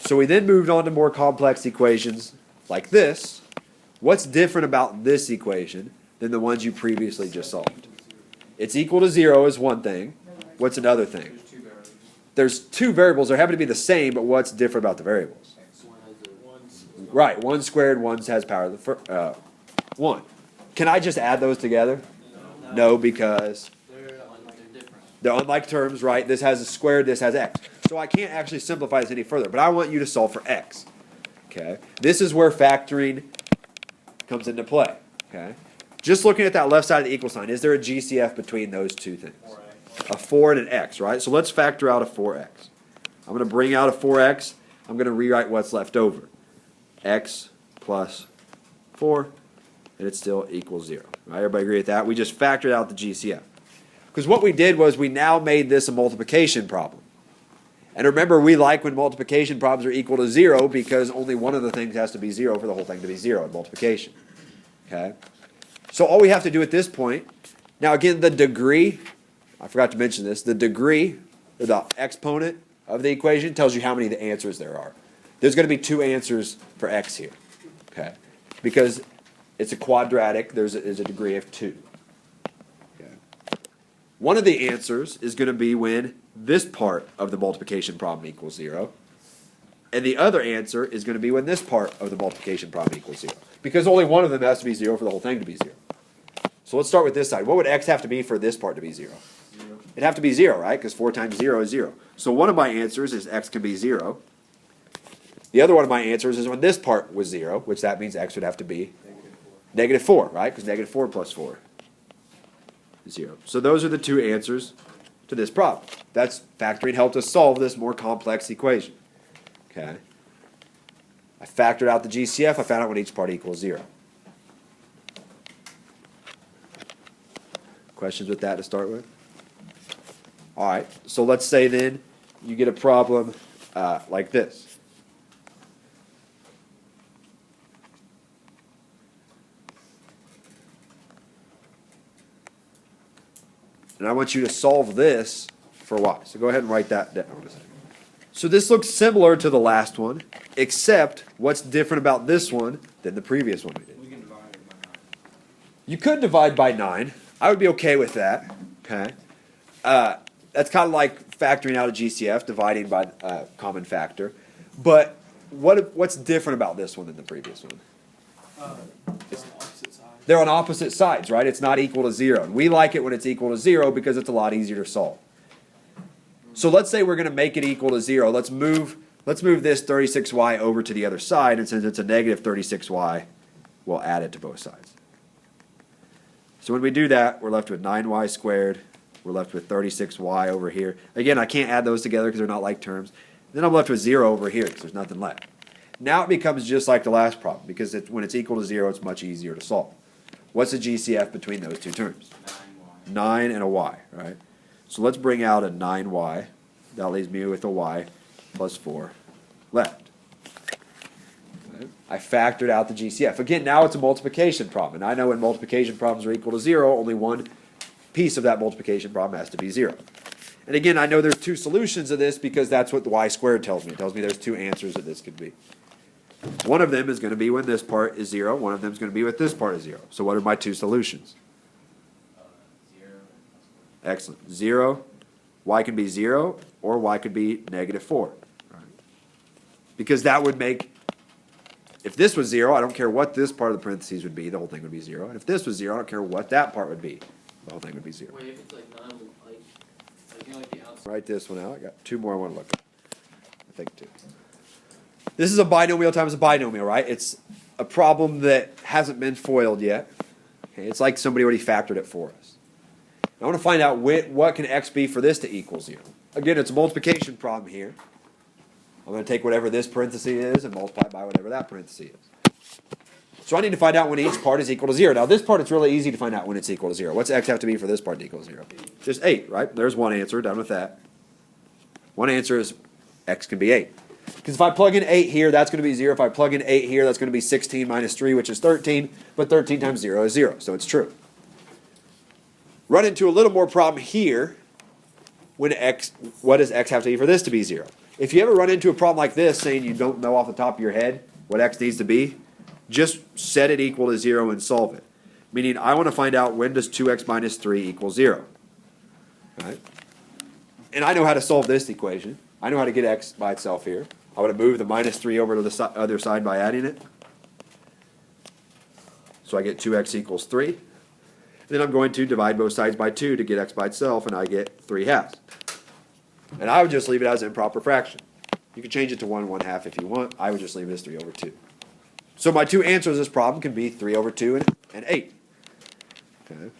So we then moved on to more complex equations like this. What's different about this equation than the ones you previously just solved? It's equal to 0 is one thing. What's another thing? There's two variables. They happen to be the same, but what's different about the variables? Right, 1 squared, 1 has power of the 1. Can I just add those together? No, because they're unlike terms, right? This has a squared, this has x. So I can't actually simplify this any further, but I want you to solve for x. Okay? This is where factoring comes into play. Okay? Just looking at that left side of the equal sign, is there a GCF between those two things? A 4 and an x, right? So let's factor out a 4x. I'm going to bring out a 4x. I'm going to rewrite what's left over. X plus 4, and it still equals 0. Right? Everybody agree with that? We just factored out the GCF. Because what we did was we now made this a multiplication problem. And remember, we like when multiplication problems are equal to 0 because only one of the things has to be 0 for the whole thing to be 0 in multiplication. Okay? So all we have to do at this point, now again, the degree, I forgot to mention this, the degree, or the exponent of the equation tells you how many of the answers there are. There's going to be 2 answers for x here. Okay? Because it's a quadratic, there's a degree of 2. Okay? One of the answers is going to be when this part of the multiplication problem equals 0. And the other answer is going to be when this part of the multiplication problem equals 0. Because only one of them has to be 0 for the whole thing to be 0. So let's start with this side. What would x have to be for this part to be 0? It'd have to be 0, right? Because 4 times 0 is 0. So one of my answers is x can be 0. The other one of my answers is when this part was 0, which that means x would have to be negative 4, right? Because negative 4 plus 4 is 0. So those are the 2 answers to this problem. That's factoring helped us solve this more complex equation. Okay. I factored out the GCF. I found out when each part equals 0. Questions with that to start with? All right. So let's say then you get a problem like this. And I want you to solve this for y. So go ahead and write that down. So this looks similar to the last one, except what's different about this one than the previous one we did. We can divide it by 9. You could divide by 9. I would be okay with that. Okay. That's kind of like factoring out a GCF, dividing by a common factor. But what's different about this one than the previous one? They're on opposite sides, right? It's not equal to 0. And we like it when it's equal to 0 because it's a lot easier to solve. So let's say we're going to make it equal to 0. Let's move this 36y over to the other side, and since it's a negative 36y, we'll add it to both sides. So when we do that, we're left with 9y squared. We're left with 36y over here. Again, I can't add those together because they're not like terms. Then I'm left with 0 over here because there's nothing left. Now it becomes just like the last problem because when it's equal to 0, it's much easier to solve. What's the GCF between those two terms? 9y. 9 and a y, right? So let's bring out a 9y. That leaves me with a y plus 4 left. Okay. I factored out the GCF. Again, now it's a multiplication problem. And I know when multiplication problems are equal to 0, only one piece of that multiplication problem has to be 0. And again, I know there's 2 solutions of this because that's what the y squared tells me. It tells me there's 2 answers that this could be. One of them is going to be when this part is 0. One of them is going to be when this part is 0. So what are my 2 solutions? 0. Excellent. 0. Y can be 0, or y could be negative 4. Right? Because that would make, if this was 0, I don't care what this part of the parentheses would be, the whole thing would be 0. And if this was 0, I don't care what that part would be, the whole thing would be 0. Wait, if it's like 9, you know, like the outside. Write this one out. I got 2 more I want to look at. I think 2. This is a binomial times a binomial, right? It's a problem that hasn't been foiled yet. Okay, it's like somebody already factored it for us. I want to find out what can x be for this to equal 0. Again, it's a multiplication problem here. I'm going to take whatever this parenthesis is and multiply by whatever that parenthesis is. So I need to find out when each part is equal to 0. Now this part, it's really easy to find out when it's equal to 0. What's x have to be for this part to equal 0? Just 8, right? There's one answer, done with that. One answer is x can be 8. Because if I plug in 8 here, that's going to be 0. If I plug in 8 here, that's going to be 16 minus 3, which is 13. But 13 times 0 is 0, so it's true. Run into a little more problem here when x, what does x have to be for this to be 0? if you ever run into a problem like this, saying you don't know off the top of your head what x needs to be, just set it equal to 0 and solve it. Meaning, I want to find out when does 2x minus 3 equal 0. Right? And I know how to solve this equation. I know how to get x by itself here. I want to move the minus 3 over to the other side by adding it. So I get 2x equals 3. Then I'm going to divide both sides by 2 to get x by itself, and I get 3/2. And I would just leave it as an improper fraction. You can change it to 1 1/2 if you want. I would just leave it as 3/2. So my two answers to this problem can be 3/2 and 8. Okay.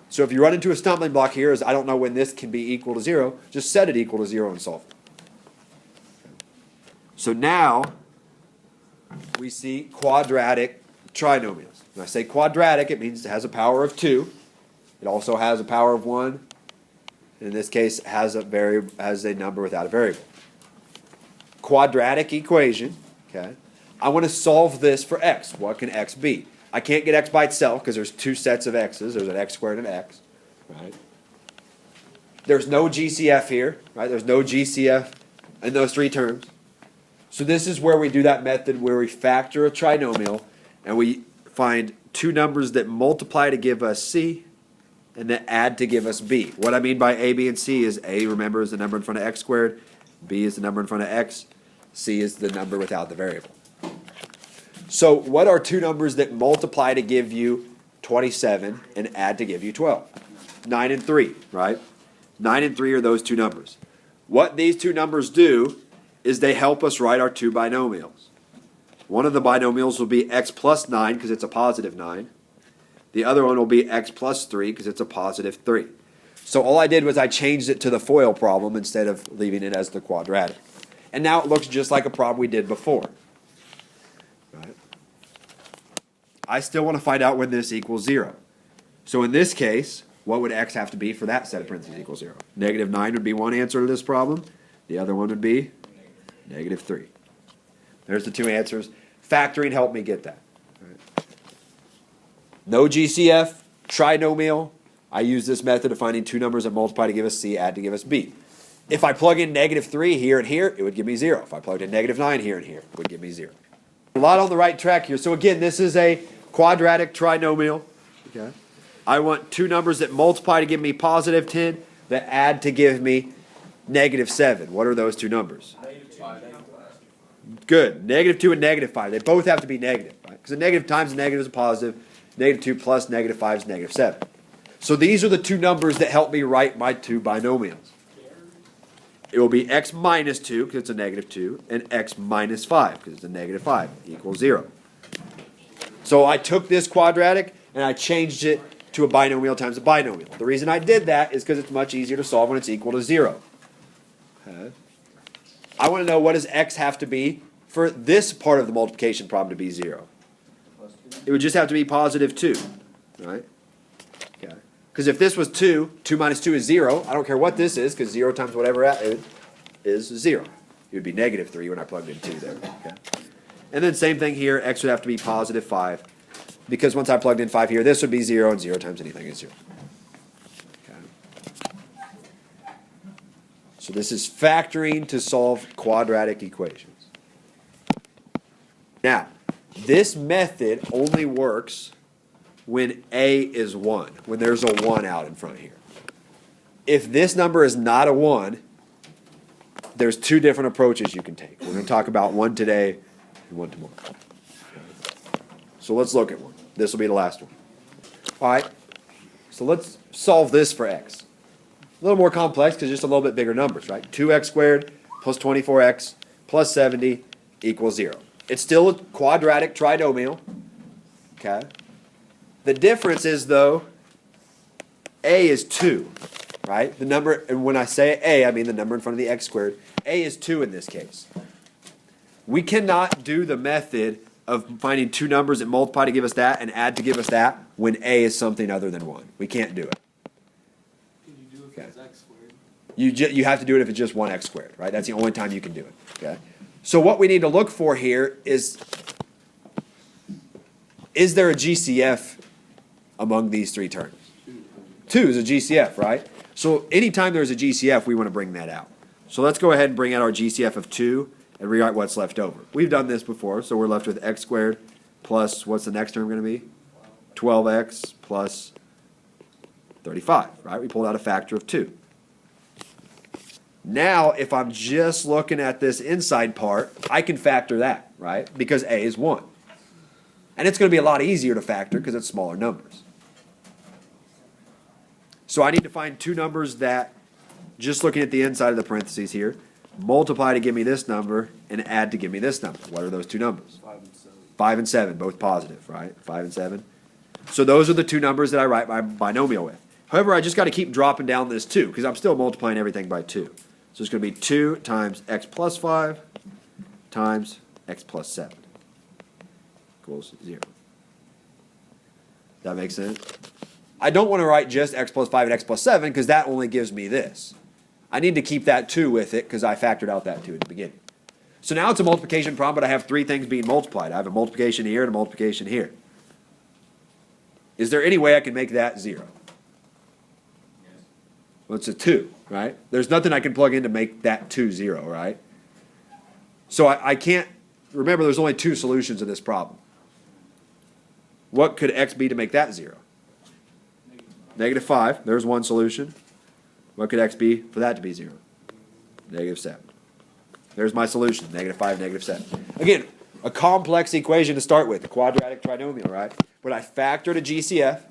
So if you run into a stumbling block here is I don't know when this can be equal to 0, just set it equal to 0 and solve it. Okay. So now we see quadratic trinomials. When I say quadratic, it means it has a power of 2. It also has a power of 1. And in this case, has a number without a variable. Quadratic equation. Okay. I want to solve this for x. What can x be? I can't get x by itself because there's two sets of x's. There's an x squared and an x. Right? There's no GCF here. Right? There's no GCF in those three terms. So this is where we do that method where we factor a trinomial and we find two numbers that multiply to give us c and that add to give us b. What I mean by a, b, and c is a, remember, is the number in front of x squared. B is the number in front of x. C is the number without the variable. So what are two numbers that multiply to give you 27 and add to give you 12? 9 and 3, right? 9 and 3 are those two numbers. What these two numbers do is they help us write our two binomials. One of the binomials will be x plus 9 because it's a positive 9. The other one will be x plus 3 because it's a positive 3. So all I did was I changed it to the FOIL problem instead of leaving it as the quadratic. And now it looks just like a problem we did before. Right? I still want to find out when this equals 0. So in this case, what would x have to be for that set of parentheses equals 0? Negative 9 would be one answer to this problem. The other one would be negative 3. There's the two answers. Factoring helped me get that. Right. No GCF, trinomial. I use this method of finding two numbers that multiply to give us c, add to give us b. If I plug in negative 3 here and here, it would give me 0. If I plugged in negative 9 here and here, it would give me 0. A lot on the right track here. So again, this is a quadratic trinomial. Okay. I want two numbers that multiply to give me positive 10, that add to give me negative 7. What are those two numbers? Good. Negative 2 and negative 5. They both have to be negative. Right? Because a negative times a negative is a positive. Negative 2 plus negative 5 is negative 7. So these are the two numbers that help me write my two binomials. It will be x minus 2 because it's a negative 2 and x minus 5 because it's a negative 5 equals 0. So I took this quadratic and I changed it to a binomial times a binomial. The reason I did that is because it's much easier to solve when it's equal to 0. Okay. I want to know what does x have to be for this part of the multiplication problem to be 0. It would just have to be positive 2. Right? Okay. Because if this was 2, 2 minus 2 is 0. I don't care what this is, because 0 times whatever is 0. It would be negative 3 when I plugged in 2 there. Okay. And then same thing here, x would have to be positive 5. Because once I plugged in 5 here, this would be 0, and 0 times anything is 0. Okay. So this is factoring to solve quadratic equations. Now, this method only works when a is 1, when there's a 1 out in front here. If this number is not a 1, there's two different approaches you can take. We're going to talk about one today and one tomorrow. So let's look at one. This will be the last one. All right, so let's solve this for x. A little more complex because just a little bit bigger numbers, right? 2x squared plus 24x plus 70 equals 0. It's still a quadratic trinomial. Okay. The difference is, though, a is 2, right? The number, and when I say a, I mean the number in front of the x squared. A is 2 in this case. We cannot do the method of finding two numbers that multiply to give us that and add to give us that when a is something other than 1. We can't do it. Can you do it if it's x squared? You have to do it if it's just 1x squared, right? That's the only time you can do it. Okay. So what we need to look for here is there a GCF among these three terms? 2 is a GCF, right? So anytime there's a GCF, we want to bring that out. So let's go ahead and bring out our GCF of 2 and rewrite what's left over. We've done this before, so we're left with x squared plus, what's the next term going to be? 12x plus 35, right? We pulled out a factor of 2. Now, if I'm just looking at this inside part, I can factor that, right? Because a is 1. And it's going to be a lot easier to factor because it's smaller numbers. So I need to find two numbers that, just looking at the inside of the parentheses here, multiply to give me this number and add to give me this number. What are those two numbers? 5 and 7. 5 and 7, both positive, right? 5 and 7. So those are the two numbers that I write my binomial with. However, I just got to keep dropping down this 2 because I'm still multiplying everything by 2. So it's going to be 2 times x plus 5 times x plus 7 equals 0. That makes sense? I don't want to write just x plus 5 and x plus 7 because that only gives me this. I need to keep that 2 with it because I factored out that 2 at the beginning. So now it's a multiplication problem, but I have three things being multiplied. I have a multiplication here and a multiplication here. Is there any way I can make that 0? Well, it's a 2, right? There's nothing I can plug in to make that 2 0, right? So I can't, remember there's only two solutions to this problem. What could x be to make that 0? Negative 5, there's one solution. What could x be for that to be 0? Negative 7. There's my solution, negative 5, negative 7. Again, a complex equation to start with, the quadratic trinomial, right? But I factored a GCF,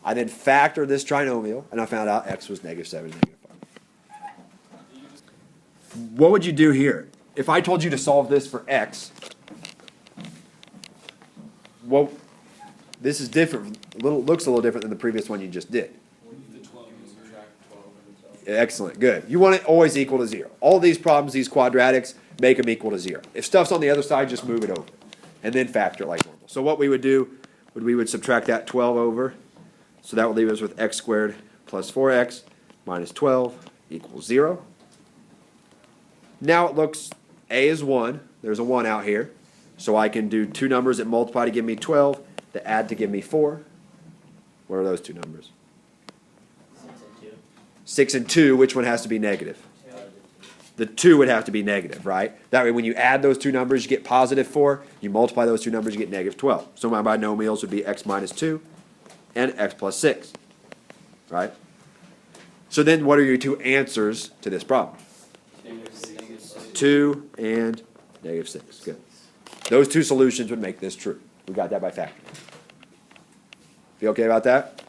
I then factored this trinomial, and I found out x was negative 7 and negative 5. What would you do here? If I told you to solve this for x, well, this is different, looks a little different than the previous one you just did. The 12 and subtract 12 and 12. Excellent, good. You want it always equal to 0. All these problems, these quadratics, make them equal to 0. If stuff's on the other side, just move it over. And then factor it like normal. So what we would do, we would subtract that 12 over. So that would leave us with x squared plus 4x minus 12 equals 0. Now it looks, a is 1. There's a 1 out here. So I can do two numbers that multiply to give me 12, that add to give me 4. What are those two numbers? 6 and 2, which one has to be negative? The 2 would have to be negative, right? That way when you add those two numbers, you get positive 4. You multiply those two numbers, you get negative 12. So my binomials would be x minus 2 and x plus 6, right? So then what are your two answers to this problem? 2 and negative 6. Good. Those two solutions would make this true. We got that by factoring. Feel okay about that?